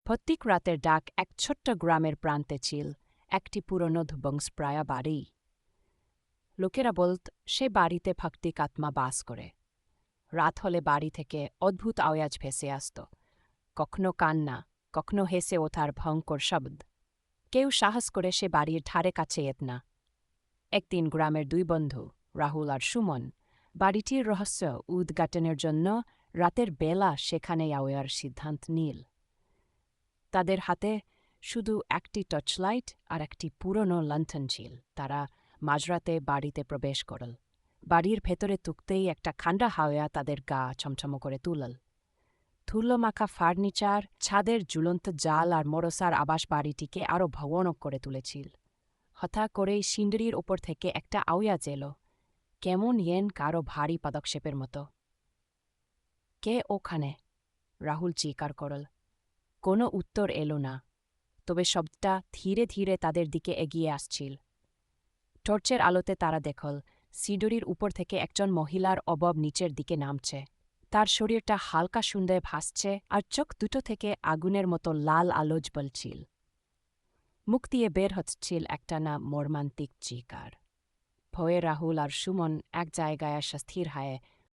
প্রত্যেক রাতের ডাক এক ছোট্ট গ্রামের প্রান্তে ছিল, একটি পুরনো ধ্বংসপ্রায় বাড়ি। লোকেরা বলত সে বাড়িতে ভক্তিক আত্মা বাস করে। রাত হলে বাড়ি থেকে অদ্ভুত আওয়াজ ভেসে আসত, কখনো কান্না, কখনো হেসে ওঠার ভয়ঙ্কর শব্দ। কেউ সাহস করে সে বাড়ির ধারে কাছে যেত না। একদিন গ্রামের দুই বন্ধু, রাহুল আর সুমন, বাড়িটির রহস্য উদ্ঘাটনের জন্য রাতের বেলা সেখানে যাওয়ার সিদ্ধান্ত নিল। তাদের হাতে শুধু একটি টর্চলাইট আর একটি পুরনো লণ্ঠন ছিল। তারা মাঝরাতে বাড়িতে প্রবেশ করল। বাড়ির ভেতরে তুকতেই একটা ঠান্ডা হাওয়া তাদের গা ছমছম করে তুলল। ধুলোমাখা ফার্নিচার, ছাদের ঝুলন্ত জাল আর মরসার আবাস বাড়িটিকে আরও ভয়ানক করে তুলেছিল। হঠাৎ করেই সিঁড়ির ওপর থেকে একটা আওয়াজ এলো, কেমন কারো ভারী পদক্ষেপের মতো। কে ওখানে? রাহুল চিৎকার করল। কোনো উত্তর এলো না, তবে শব্দটা ধীরে ধীরে তাদের দিকে এগিয়ে আসছিল। টর্চের আলোতে তারা দেখল সিঁড়ির উপর থেকে একজন মহিলার অবয়ব নিচের দিকে নামছে। তার শরীরটা হালকা সুন্দর ভাসছে আর চোখ দুটো থেকে আগুনের মতো লাল আলো জ্বলছিল। মুখ দিয়ে বের হচ্ছিল একটানা মর্মান্তিক চিৎকার। ভয়ে রাহুল আর সুমন এক জায়গায় স্থির হয়ে